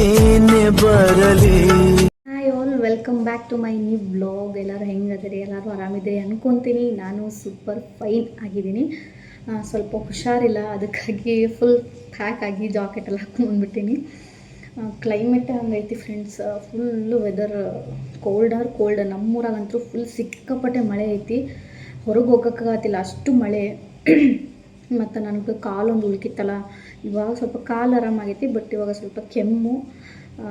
ಏನೇ ಬರಲಿ. Hi all, welcome back to my new blog. ಎಲ್ಲರೂ ಹೆಂಗದಿರಿ? ಎಲ್ಲರೂ ಆರಾಮಿದ್ದೀರಿ ಅನ್ಕೊತೀನಿ. ನಾನು ಸೂಪರ್ ಫೈನ್ ಆಗಿದ್ದೀನಿ. ಸ್ವಲ್ಪ ಹುಷಾರಿಲ್ಲ, ಅದಕ್ಕಾಗಿ ಫುಲ್ ಪ್ಯಾಕ್ ಆಗಿ ಜಾಕೆಟ್ ಎಲ್ಲ ಹಾಕ್ಕೊಂಡ್ಬಿಟ್ಟಿನಿ. ಕ್ಲೈಮೇಟ್ ಹಂಗೈತಿ ಫ್ರೆಂಡ್ಸ್, ಫುಲ್ಲು ವೆದರ್ ಕೋಲ್ಡ್. ನಮ್ಮೂರಾಗಂತೂ ಫುಲ್ ಸಿಕ್ಕಾಪಟ್ಟೆ ಮಳೆ ಐತಿ. ಹೊರಗೆ ಹೋಗೋಕ್ಕಾಗತ್ತಿಲ್ಲ, ಅಷ್ಟು ಮಳೆ. ಮತ್ತು ನನಗೆ ಕಾಲೊಂದು ಉಳ್ಕಿತ್ತಲ್ಲ, ಇವಾಗ ಸ್ವಲ್ಪ ಕಾಲು ಆರಾಮಾಗೈತಿ. ಬಟ್ ಇವಾಗ ಸ್ವಲ್ಪ ಕೆಮ್ಮು,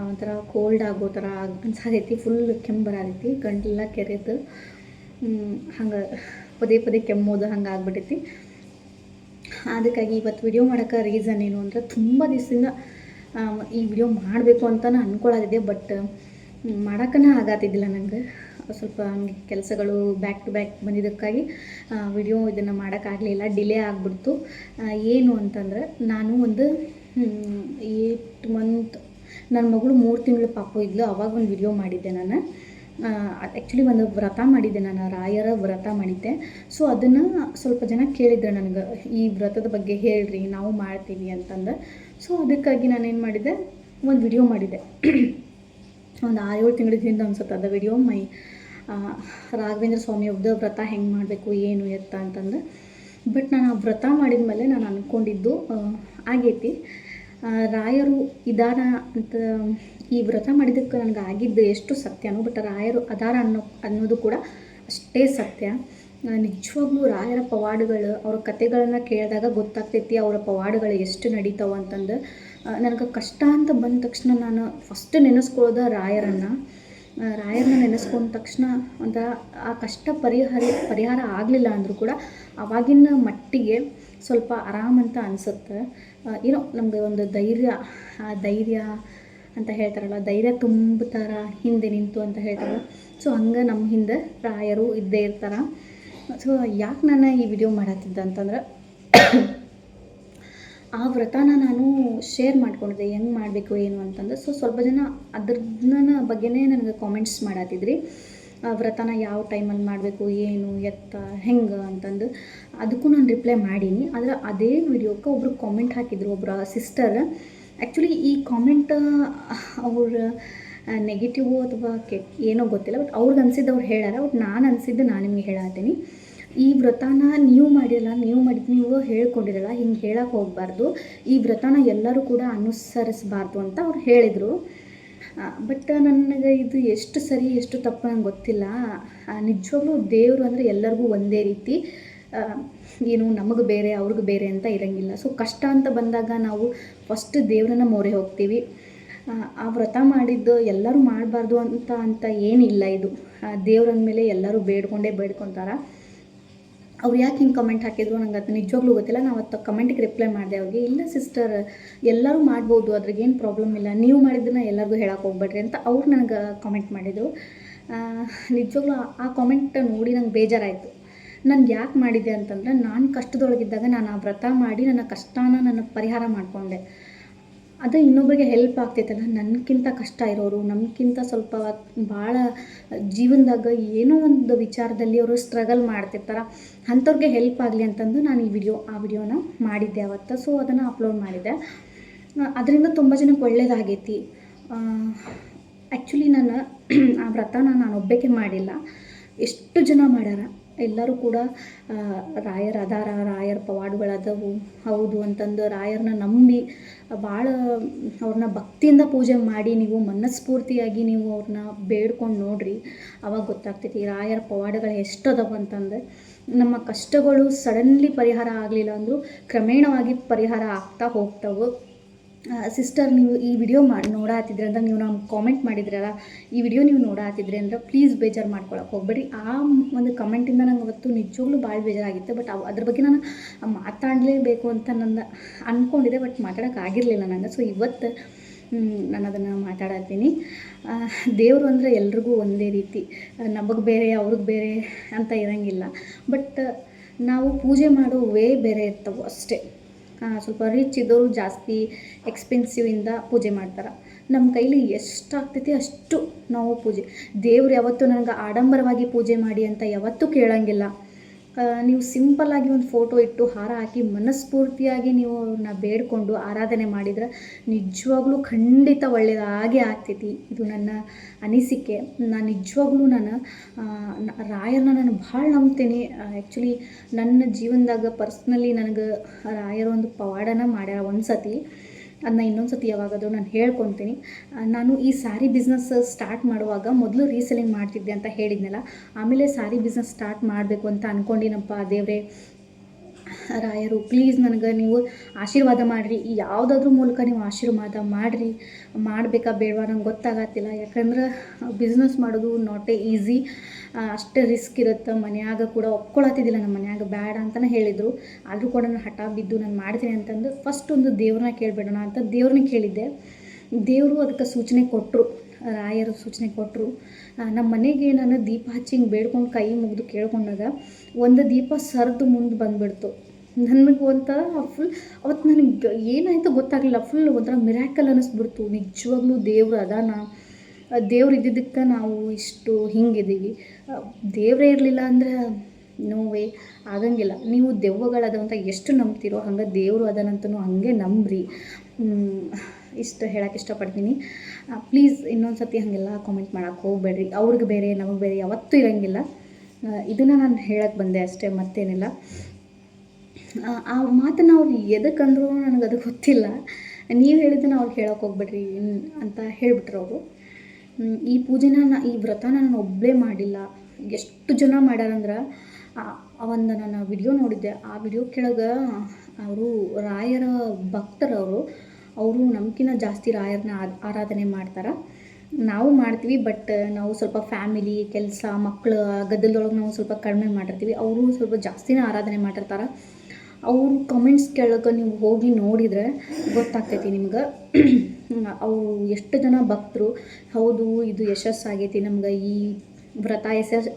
ಒಂಥರ ಕೋಲ್ಡ್ ಆಗೋ ಥರ ಅನ್ಸಾಗೈತಿ. ಫುಲ್ ಕೆಮ್ಮು ಬರತೈತಿ, ಗಂಟಲೆಲ್ಲ ಕೆರೆದು ಹಂಗೆ ಪದೇ ಕೆಮ್ಮೋದು ಹಂಗೆ ಆಗ್ಬಿಟ್ಟೈತಿ. ಅದಕ್ಕಾಗಿ ಇವತ್ತು ವಿಡಿಯೋ ಮಾಡೋಕ್ಕೆ ರೀಸನ್ ಏನು ಅಂದರೆ, ತುಂಬ ದಿವಸದಿಂದ ಈ ವಿಡಿಯೋ ಮಾಡಬೇಕು ಅಂತಲೇ ಅಂದ್ಕೊಳ್ಳೋದಿದೆ. ಬಟ್ ಮಾಡೋಕ್ಕೇ ಆಗತ್ತಿದ್ದಿಲ್ಲ ನನಗೆ. ಸ್ವಲ್ಪ ಹಂಗೆ ಕೆಲಸಗಳು ಬ್ಯಾಕ್ ಟು ಬ್ಯಾಕ್ ಬಂದಿದ್ದಕ್ಕಾಗಿ ಇದನ್ನು ಮಾಡೋಕ್ಕಾಗಲಿಲ್ಲ, ಡಿಲೇ ಆಗಿಬಿಡ್ತು. ಏನು ಅಂತಂದರೆ, ನಾನು ಒಂದು 8 ಮಂತ್, ನನ್ನ ಮಗಳು 3 ತಿಂಗಳು ಪಾಪು ಇದ್ಲು, ಅವಾಗ ಒಂದು ವಿಡಿಯೋ ಮಾಡಿದ್ದೆ ನಾನು. ಆ್ಯಕ್ಚುಲಿ ಒಂದು ವ್ರತ ಮಾಡಿದ್ದೆ ನಾನು, ರಾಯರ ವ್ರತ ಮಾಡಿದ್ದೆ. ಸೊ ಅದನ್ನು ಸ್ವಲ್ಪ ಜನ ಕೇಳಿದ್ರು ನನಗೆ, ಈ ವ್ರತದ ಬಗ್ಗೆ ಹೇಳ್ರಿ, ನಾವು ಮಾಡ್ತೀವಿ ಅಂತಂದು. ಸೊ ಅದಕ್ಕಾಗಿ ನಾನೇನು ಮಾಡಿದ್ದೆ, ಒಂದು ವಿಡಿಯೋ ಮಾಡಿದ್ದೆ. ಒಂದು 6-7 ತಿಂಗಳಿಂದ ಅನ್ಸುತ್ತೆ ಅದು ವಿಡಿಯೋ. ರಾಘವೇಂದ್ರ ಸ್ವಾಮಿ ಅವ್ರದ್ದು ವ್ರತ ಹೆಂಗೆ ಮಾಡಬೇಕು ಏನು ಎತ್ತ ಅಂತಂದು. ಬಟ್ ನಾನು ಆ ವ್ರತ ಮಾಡಿದ ಮೇಲೆ ನಾನು ಅಂದ್ಕೊಂಡಿದ್ದು ಆಗೈತಿ. ರಾಯರು ಇದಾರ ಅಂತ ಈ ವ್ರತ ಮಾಡಿದ್ದಕ್ಕೆ ನನಗೆ ಆಗಿದ್ದು ಎಷ್ಟು ಸತ್ಯನೋ, ಬಟ್ ರಾಯರು ಅದಾರ ಅನ್ನೋದು ಕೂಡ ಅಷ್ಟೇ ಸತ್ಯ. ನಿಜವಾಗ್ಲೂ ರಾಯರ ಪವಾಡಗಳು, ಅವ್ರ ಕತೆಗಳನ್ನು ಕೇಳಿದಾಗ ಗೊತ್ತಾಗ್ತೈತಿ ಅವರ ಪವಾಡಗಳು ಎಷ್ಟು ನಡೀತಾವೆ ಅಂತಂದು. ನನಗೆ ಕಷ್ಟ ಅಂತ ಬಂದ ತಕ್ಷಣ ನಾನು ಫಸ್ಟ್ ನೆನೆಸ್ಕೊಳ್ಳೋದು ರಾಯರನ್ನ ನೆನೆಸ್ಕೊಂಡ ತಕ್ಷಣ ಒಂಥರ ಆ ಕಷ್ಟ ಪರಿಹಾರ ಆಗಲಿಲ್ಲ ಅಂದರೂ ಕೂಡ ಆವಾಗಿನ ಮಟ್ಟಿಗೆ ಸ್ವಲ್ಪ ಆರಾಮಂತ ಅನಿಸುತ್ತೆ. ಏನೋ ನಮಗೆ ಒಂದು ಧೈರ್ಯ ಅಂತ ಹೇಳ್ತಾರಲ್ಲ, ಧೈರ್ಯ ತುಂಬುತ್ತಾರ ಹಿಂದೆ ನಿಂತು ಅಂತ ಹೇಳ್ತಾರಲ್ಲ. ಸೊ ಹಂಗೆ ನಮ್ಮ ಹಿಂದೆ ರಾಯರು ಇದ್ದೇ ಇರ್ತಾರೆ. ಸೊ ಯಾಕೆ ನಾನು ಈ ವಿಡಿಯೋ ಮಾಡತ್ತಿದ್ದೆ ಅಂತಂದ್ರೆ, ಆ ವ್ರತನ ನಾನು ಶೇರ್ ಮಾಡ್ಕೊಂಡಿದ್ದೆ ಹೆಂಗೆ ಮಾಡಬೇಕು ಏನು ಅಂತಂದು. ಸೊ ಸ್ವಲ್ಪ ಜನ ಅದ್ರನ್ನ ಬಗ್ಗೆನೇ ನನಗೆ ಕಾಮೆಂಟ್ಸ್ ಮಾಡತ್ತಿದ್ರಿ, ವ್ರತನ ಯಾವ ಟೈಮಲ್ಲಿ ಮಾಡಬೇಕು, ಏನು ಎತ್ತ ಹೆಂಗೆ ಅಂತಂದು. ಅದಕ್ಕೂ ನಾನು ರಿಪ್ಲೈ ಮಾಡೀನಿ. ಆದರೆ ಅದೇ ವಿಡಿಯೋಕ್ಕೆ ಒಬ್ಬರು ಕಾಮೆಂಟ್ ಹಾಕಿದ್ರು, ಒಬ್ಬರು ಸಿಸ್ಟರ್. ಆ್ಯಕ್ಚುಲಿ ಈ ಕಾಮೆಂಟ್ ಅವ್ರ ನೆಗೆಟಿವು ಅಥವಾ ಏನೋ ಗೊತ್ತಿಲ್ಲ, ಬಟ್ ಅವ್ರಿಗೆ ಅನಿಸಿದ್ದು ಅವ್ರು ಹೇಳ್ಯಾರ. ಬಟ್ ನಾನು ಅನಿಸಿದ್ದು ನಾನು ನಿಮಗೆ ಹೇಳತ್ತೀನಿ. ಈ ವ್ರತನ ನೀವು ಮಾಡಿರಲ್ಲ, ನೀವು ಹೇಳ್ಕೊಂಡಿರಲ್ಲ, ಹಿಂಗೆ ಹೇಳಕ್ಕೆ ಹೋಗಬಾರ್ದು. ಈ ವ್ರತನ ಎಲ್ಲರೂ ಕೂಡ ಅನುಸರಿಸಬಾರ್ದು ಅಂತ ಅವ್ರು ಹೇಳಿದರು. ಬಟ್ ನನಗೆ ಇದು ಎಷ್ಟು ಸರಿ ಎಷ್ಟು ತಪ್ಪು ನಂಗೆ ಗೊತ್ತಿಲ್ಲ. ನಿಜವಾಗ್ಲೂ ದೇವರು ಅಂದರೆ ಎಲ್ಲರಿಗೂ ಒಂದೇ ರೀತಿ, ಏನು ನಮಗೆ ಬೇರೆ ಅವ್ರಿಗೆ ಬೇರೆ ಅಂತ ಇರೋಂಗಿಲ್ಲ. ಸೊ ಕಷ್ಟ ಅಂತ ಬಂದಾಗ ನಾವು ಫಸ್ಟ್ ದೇವರನ್ನ ಮೊರೆ ಹೋಗ್ತೀವಿ. ಆ ವ್ರತ ಮಾಡಿದ್ದು ಎಲ್ಲರೂ ಮಾಡಬಾರ್ದು ಅಂತ ಏನಿಲ್ಲ. ಇದು ದೇವ್ರಂದಮೇಲೆ ಎಲ್ಲರೂ ಬೇಡ್ಕೊತಾರೆ. ಅವ್ರು ಯಾಕೆ ಹಿಂಗೆ ಕಮೆಂಟ್ ಹಾಕಿದ್ರು ನಂಗೆ ಅದು ನಿಜವಾಗ್ಲೂ ಗೊತ್ತಿಲ್ಲ. ನಾವು ಅದು ಕಮೆಂಟಿಗೆ ರಿಪ್ಲೈ ಮಾಡಿದೆ ಅವ್ರಿಗೆ. ಇಲ್ಲ ಸಿಸ್ಟರ್, ಎಲ್ಲರೂ ಮಾಡ್ಬೋದು, ಅದ್ರಾಗೇನು ಪ್ರಾಬ್ಲಮ್ ಇಲ್ಲ, ನೀವು ಮಾಡಿದ್ದನ್ನ ಎಲ್ಲರಿಗೂ ಹೇಳಕ್ಕೆ ಹೋಗ್ಬೇಡ್ರಿ ಅಂತ ಅವ್ರು ನನಗೆ ಕಾಮೆಂಟ್ ಮಾಡಿದರು. ನಿಜವಾಗ್ಲೂ ಆ ಕಾಮೆಂಟ್ ನೋಡಿ ನಂಗೆ ಬೇಜಾರಾಯಿತು. ನಾನು ಯಾಕೆ ಮಾಡಿದ್ದೆ ಅಂತಂದರೆ, ನಾನು ಕಷ್ಟದೊಳಗಿದ್ದಾಗ ನಾನು ಆ ವ್ರತ ಮಾಡಿ ನನ್ನ ಕಷ್ಟನ ನಾನು ಪರಿಹಾರ ಮಾಡಿಕೊಂಡೆ. ಅದು ಇನ್ನೊಬ್ಬರಿಗೆ ಹೆಲ್ಪ್ ಆಗ್ತೈತಲ್ಲ. ನನಗಿಂತ ಕಷ್ಟ ಇರೋರು, ನಮಗಿಂತ ಸ್ವಲ್ಪ ಭಾಳ ಜೀವನದಾಗ ಏನೋ ಒಂದು ವಿಚಾರದಲ್ಲಿ ಅವರು ಸ್ಟ್ರಗಲ್ ಮಾಡ್ತಿರ್ತಾರೆ, ಅಂಥವ್ರಿಗೆ ಹೆಲ್ಪ್ ಆಗಲಿ ಅಂತಂದು ನಾನು ಆ ವಿಡಿಯೋನ ಮಾಡಿದ್ದೆ ಅವತ್ತು. ಸೊ ಅದನ್ನು ಅಪ್ಲೋಡ್ ಮಾಡಿದ್ದೆ. ಅದರಿಂದ ತುಂಬ ಜನಕ್ಕೆ ಒಳ್ಳೆಯದಾಗೈತಿ. ಆ್ಯಕ್ಚುಲಿ ನಾನು ಆ ವ್ರತನ ನಾನು ಒಬ್ಬಕ್ಕೆ ಮಾಡಿಲ್ಲ, ಎಷ್ಟು ಜನ ಮಾಡ್ಯಾರ. ಎಲ್ಲರೂ ಕೂಡ ರಾಯರ ಅದಾರ, ರಾಯರ ಪವಾಡಗಳದವು ಹೌದು ಅಂತಂದು ರಾಯರನ್ನ ನಂಬಿ ಭಾಳ ಅವ್ರನ್ನ ಭಕ್ತಿಯಿಂದ ಪೂಜೆ ಮಾಡಿ ನೀವು ಮನಸ್ಫೂರ್ತಿಯಾಗಿ ನೀವು ಅವ್ರನ್ನ ಬೇಡ್ಕೊಂಡು ನೋಡ್ರಿ, ಅವಾಗ ಗೊತ್ತಾಗ್ತೈತಿ ರಾಯರ ಪವಾಡಗಳು ಎಷ್ಟು ಅದಾವ ಅಂತಂದು. ನಮ್ಮ ಕಷ್ಟಗಳು ಸಡನ್ಲಿ ಪರಿಹಾರ ಆಗಲಿಲ್ಲ ಅಂದರೂ ಕ್ರಮೇಣವಾಗಿ ಪರಿಹಾರ ಆಗ್ತಾ ಹೋಗ್ತಾವೆ. ಸಿಸ್ಟರ್, ನೀವು ಈ ವಿಡಿಯೋ ನೋಡಾತಿದ್ರೆ ಅಂದ್ರೆ, ನೀವು ನಮ್ಗೆ ಕಾಮೆಂಟ್ ಮಾಡಿದ್ರಲ್ಲ, ಈ ವಿಡಿಯೋ ನೀವು ನೋಡಾತಿದ್ರೆ ಅಂದ್ರೆ ಪ್ಲೀಸ್ ಬೇಜಾರು ಮಾಡ್ಕೊಳಕ್ಕೆ ಹೋಗ್ಬೇಡಿ. ಆ ಒಂದು ಕಮೆಂಟಿಂದ ನಂಗೆ ಅವತ್ತು ನಿಜವಾಗ್ಲೂ ಭಾಳ ಬೇಜಾರಾಗಿತ್ತು. ಬಟ್ ಅದ್ರ ಬಗ್ಗೆ ನಾನು ಮಾತಾಡಲೇಬೇಕು ಅಂತ ನನ್ನ ಅಂದ್ಕೊಂಡಿದ್ದೆ, ಬಟ್ ಮಾತಾಡೋಕ್ಕಾಗಿರಲಿಲ್ಲ ನನಗೆ. ಸೊ ಇವತ್ತು ನಾನು ಅದನ್ನು ಮಾತಾಡತ್ತೀನಿ. ದೇವರು ಅಂದರೆ ಎಲ್ರಿಗೂ ಒಂದೇ ರೀತಿ, ನಮಗೆ ಬೇರೆ ಅವ್ರಿಗೆ ಬೇರೆ ಅಂತ ಇರೋಂಗಿಲ್ಲ. ಬಟ್ ನಾವು ಪೂಜೆ ಮಾಡೋ ವೇ ಬೇರೆ ಇರ್ತವೆ ಅಷ್ಟೇ. ಸ್ವಲ್ಪ ರಿಚ್ ಇದ್ದವರು ಜಾಸ್ತಿ ಎಕ್ಸ್ಪೆನ್ಸಿವಿಂದ ಪೂಜೆ ಮಾಡ್ತಾರೆ. ನಮ್ಮ ಕೈಲಿ ಎಷ್ಟಾಗ್ತೈತಿ ಅಷ್ಟು ನಾವು ದೇವ್ರು ಯಾವತ್ತೂ ನನಗೆ ಆಡಂಬರವಾಗಿ ಪೂಜೆ ಮಾಡಿ ಅಂತ ಯಾವತ್ತೂ ಕೇಳೋಂಗಿಲ್ಲ. ನೀವು ಸಿಂಪಲ್ಲಾಗಿ ಒಂದು ಫೋಟೋ ಇಟ್ಟು ಹಾರ ಹಾಕಿ ಮನಸ್ಫೂರ್ತಿಯಾಗಿ ನೀವು ಅವ್ರನ್ನ ಬೇಡಿಕೊಂಡು ಆರಾಧನೆ ಮಾಡಿದ್ರೆ ನಿಜವಾಗ್ಲೂ ಖಂಡಿತ ಒಳ್ಳೆಯದಾಗೇ ಆಗ್ತೈತಿ. ಇದು ನನ್ನ ಅನಿಸಿಕೆ. ನಾನು ನಿಜವಾಗ್ಲೂ ರಾಯರನ್ನ ನಾನು ಭಾಳ ನಂಬ್ತೀನಿ. ಆ್ಯಕ್ಚುಲಿ ನನ್ನ ಜೀವನದಾಗ ಪರ್ಸ್ನಲಿ ನನಗೆ ರಾಯರ ಒಂದು ಪವಾಡನ ಮಾಡ್ಯಾರ ಒಂದು ಸತಿ. ಅದನ್ನ ಇನ್ನೊಂದು ಸತಿ ಯಾವಾಗಾದರೂ ನಾನು ಹೇಳ್ಕೊತೀನಿ. ನಾನು ಈ ಸ್ಯಾರಿ ಬಿಸ್ನೆಸ್ ಸ್ಟಾರ್ಟ್ ಮಾಡುವಾಗ ಮೊದಲು ರೀಸೆಲಿಂಗ್ ಮಾಡ್ತಿದ್ದೆ ಅಂತ ಹೇಳಿದ್ನಲ್ಲ, ಆಮೇಲೆ ಸ್ಯಾರಿ ಬಿಸ್ನೆಸ್ ಸ್ಟಾರ್ಟ್ ಮಾಡಬೇಕು ಅಂತ ಅಂದ್ಕೊಂಡಿನಪ್ಪ. ದೇವರೇ ರಾಯರು ಪ್ಲೀಸ್ ನನಗೆ ನೀವು ಆಶೀರ್ವಾದ ಮಾಡಿರಿ, ಯಾವುದಾದ್ರೂ ಮೂಲಕ ನೀವು ಆಶೀರ್ವಾದ ಮಾಡಿರಿ. ಮಾಡಬೇಕಾ ಬೇಡವಾ ನಂಗೆ ಗೊತ್ತಾಗತ್ತಿಲ್ಲ. ಯಾಕಂದ್ರೆ ಬಿಸ್ನೆಸ್ ಮಾಡೋದು ನಾಟ್ ಎ ಈಸಿ, ಅಷ್ಟೇ ರಿಸ್ಕ್ ಇರುತ್ತೆ. ಮನ್ಯಾಗ ಕೂಡ ಒಪ್ಕೊಳತ್ತಿದ್ದಿಲ್ಲ, ನಮ್ಮ ಮನ್ಯಾಗ ಬೇಡ ಅಂತಲೇ ಹೇಳಿದರು. ಆದರೂ ಕೂಡ ನಾನು ಹಠ ಬಿದ್ದು ನಾನು ಮಾಡ್ತೀನಿ ಅಂತಂದು ಫಸ್ಟ್ ಒಂದು ದೇವ್ರನ್ನ ಕೇಳಿಬಿಡೋಣ ಅಂತ ದೇವ್ರನ್ನ ಕೇಳಿದ್ದೆ. ದೇವರು ಅದಕ್ಕೆ ಸೂಚನೆ ಕೊಟ್ಟರು, ರಾಯರು ಸೂಚನೆ ಕೊಟ್ಟರು. ನಮ್ಮ ಮನೆಗೆ ನಾನು ದೀಪ ಹಚ್ಚಿ ಹಿಂಗೆ ಬೇಡ್ಕೊಂಡು ಕೈ ಮುಗಿದು ಕೇಳ್ಕೊಂಡಾಗ ಒಂದು ದೀಪ ಸರಿದು ಮುಂದೆ ಬಂದುಬಿಡ್ತು. ನನಗೆ ಒಂಥರ ಫುಲ್ ಅವತ್ತು ನನಗೆ ಏನಾಯಿತು ಗೊತ್ತಾಗಲಿಲ್ಲ. ಫುಲ್ ಒಂಥರ ಮಿರಾಕಲ್ ಅನ್ನಿಸ್ಬಿಡ್ತು. ನಿಜವಾಗ್ಲೂ ದೇವ್ರು ಅದಾನ, ದೇವ್ರು ಇದ್ದಿದ್ದಕ್ಕೆ ನಾವು ಇಷ್ಟು ಹಿಂಗಿದ್ದೀವಿ. ದೇವರೇ ಇರಲಿಲ್ಲ ಅಂದರೆ ನೋವೇ ಆಗಂಗಿಲ್ಲ. ನೀವು ದೆವ್ವಗಳದಂತ ಎಷ್ಟು ನಂಬ್ತಿರೋ ಹಂಗೆ ದೇವರು ಅದನ್ನಂತನೂ ಹಾಗೆ ನಂಬ್ರಿ. ಇಷ್ಟು ಹೇಳೋಕ್ಕೆ ಇಷ್ಟಪಡ್ತೀನಿ. ಪ್ಲೀಸ್ ಇನ್ನೊಂದು ಸತಿ ಹಾಗೆಲ್ಲ ಕಾಮೆಂಟ್ ಮಾಡೋಕ್ಕೆ ಹೋಗಬೇಡ್ರಿ. ಅವ್ರಿಗೆ ಬೇರೆ ನಮಗೆ ಬೇರೆ ಯಾವತ್ತೂ ಇರೋಂಗಿಲ್ಲ. ಇದನ್ನು ನಾನು ಹೇಳಕ್ಕೆ ಬಂದೆ ಅಷ್ಟೇ, ಮತ್ತೇನಿಲ್ಲ. ಆ ಮಾತನ್ನು ಅವ್ರು ಎದಕ್ಕಂದ್ರೂ ನನಗೆ ಅದು ಗೊತ್ತಿಲ್ಲ. ನೀವು ಹೇಳಿದ್ದನ್ನು ಅವ್ರಿಗೆ ಹೇಳೋಕೆ ಹೋಗ್ಬೇಡ್ರಿ ಅಂತ ಹೇಳಿಬಿಟ್ರು ಅವರು. ಈ ಪೂಜೆನ ಈ ವ್ರತನ ನಾನು ಒಬ್ಬಳೇ ಮಾಡಿಲ್ಲ, ಎಷ್ಟು ಜನ ಮಾಡ್ಯಾರಂದ್ರೆ ಒಂದು ನಾನು ವಿಡಿಯೋ ನೋಡಿದ್ದೆ. ಆ ವಿಡಿಯೋ ಕೆಳಗೆ ಅವರು ರಾಯರ ಭಕ್ತರವರು, ಅವರು ನಮ್ಗಿಂತ ಜಾಸ್ತಿ ರಾಯರನ್ನ ಆರಾಧನೆ ಮಾಡ್ತಾರೆ. ನಾವು ಮಾಡ್ತೀವಿ, ಬಟ್ ನಾವು ಸ್ವಲ್ಪ ಫ್ಯಾಮಿಲಿ ಕೆಲಸ ಮಕ್ಕಳು ಗದ್ದಲದೊಳಗೆ ನಾವು ಸ್ವಲ್ಪ ಕಡಿಮೆ ಮಾಡಿರ್ತೀವಿ. ಅವರು ಸ್ವಲ್ಪ ಜಾಸ್ತಿನೇ ಆರಾಧನೆ ಮಾಡಿರ್ತಾರೆ. ಅವರು ಕಮೆಂಟ್ಸ್ ಕೆಳಗೆ ನೀವು ಹೋಗಿ ನೋಡಿದರೆ ಗೊತ್ತಾಗ್ತೈತಿ ನಿಮ್ಗೆ. ಅವರು ಎಷ್ಟು ಜನ ಭಕ್ತರು ಹೌದು ಇದು ಯಶಸ್ಸಾಗೈತಿ, ನಮ್ಗೆ ಈ ವ್ರತ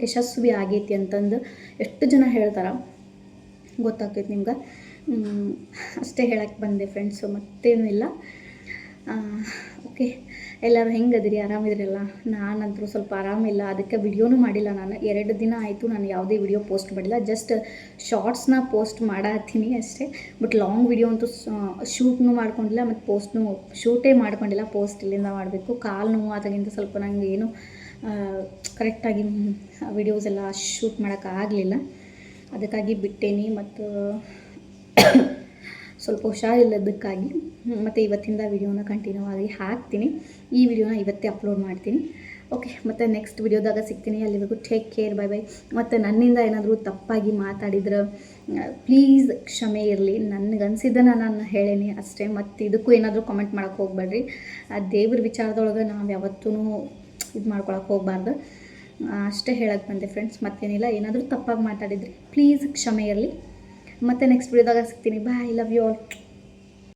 ಯಶಸ್ವಿ ಆಗೈತಿ ಅಂತಂದು ಎಷ್ಟು ಜನ ಹೇಳ್ತಾರೆ ಗೊತ್ತಾಗ್ತೈತಿ ನಿಮ್ಗೆ. ಅಷ್ಟೇ ಹೇಳಕ್ಕೆ ಬಂದೆ ಫ್ರೆಂಡ್ಸು, ಮತ್ತೇನೂ ಇಲ್ಲ. ಓಕೆ, ಎಲ್ಲರೂ ಹೆಂಗದಿರಿ? ಆರಾಮಿದ್ರಲ್ಲ? ನಾನಂತರೂ ಸ್ವಲ್ಪ ಆರಾಮಿಲ್ಲ, ಅದಕ್ಕೆ ವಿಡಿಯೋನೂ ಮಾಡಿಲ್ಲ. ನಾನು 2 ದಿನ ಆಯಿತು ನಾನು ಯಾವುದೇ ವಿಡಿಯೋ ಪೋಸ್ಟ್ ಮಾಡಿಲ್ಲ. ಜಸ್ಟ್ ಶಾರ್ಟ್ಸ್ನ ಪೋಸ್ಟ್ ಮಾಡತ್ತೀನಿ ಅಷ್ಟೇ. ಬಟ್ ಲಾಂಗ್ ವಿಡಿಯೋ ಅಂತೂ ಶೂಟ್ನೂ ಮಾಡ್ಕೊಂಡಿಲ್ಲ, ಮತ್ತು ಶೂಟೇ ಮಾಡ್ಕೊಂಡಿಲ್ಲ. ಪೋಸ್ಟ್ ಇಲ್ಲಿಂದ ಮಾಡಬೇಕು. ಕಾಲು ನೋವು ಅದಕ್ಕಿಂತ ಸ್ವಲ್ಪ ನನಗೆ ಏನು ಕರೆಕ್ಟಾಗಿ ವಿಡಿಯೋಸ್ ಎಲ್ಲ ಶೂಟ್ ಮಾಡೋಕ್ಕಾಗಲಿಲ್ಲ. ಅದಕ್ಕಾಗಿ ಬಿಟ್ಟೇನಿ. ಮತ್ತು ಸ್ವಲ್ಪ ಹುಷಾರಿಲ್ಲದಕ್ಕಾಗಿ ಮತ್ತು ಇವತ್ತಿಂದ ವಿಡಿಯೋನ ಕಂಟಿನ್ಯೂ ಆಗಿ ಹಾಕ್ತೀನಿ. ಈ ವಿಡಿಯೋನ ಇವತ್ತೇ ಅಪ್ಲೋಡ್ ಮಾಡ್ತೀನಿ. ಓಕೆ, ಮತ್ತು ನೆಕ್ಸ್ಟ್ ವಿಡಿಯೋದಾಗ ಸಿಗ್ತೀನಿ. ಅಲ್ಲಿವರೆಗೂ ಟೇಕ್ ಕೇರ್, ಬೈ ಬೈ. ಮತ್ತು ನನ್ನಿಂದ ಏನಾದರೂ ತಪ್ಪಾಗಿ ಮಾತಾಡಿದ್ರೆ ಪ್ಲೀಸ್ ಕ್ಷಮೆ ಇರಲಿ. ನನಗನ್ಸಿದ್ದನ್ನು ನಾನು ಹೇಳೇನಿ ಅಷ್ಟೇ. ಮತ್ತು ಇದಕ್ಕೂ ಏನಾದರೂ ಕಾಮೆಂಟ್ ಮಾಡೋಕ್ಕೆ ಹೋಗ್ಬೇಡ್ರಿ. ದೇವ್ರ ವಿಚಾರದೊಳಗೆ ನಾವು ಯಾವತ್ತೂ ಇದು ಮಾಡ್ಕೊಳಕ್ಕೆ ಹೋಗಬಾರ್ದು. ಅಷ್ಟೇ ಹೇಳಕ್ಕೆ ಬಂದೆ ಫ್ರೆಂಡ್ಸ್, ಮತ್ತೇನಿಲ್ಲ. ಏನಾದರೂ ತಪ್ಪಾಗಿ ಮಾತಾಡಿದ್ರಿ ಪ್ಲೀಸ್ ಕ್ಷಮೆ ಇರಲಿ. ಮತ್ತು ನೆಕ್ಸ್ಟ್ ವಿಡಿಯೋದಾಗ ಸಿಗ್ತೀನಿ. ಬಾಯ್, ಲವ್ ಯು ಆಲ್.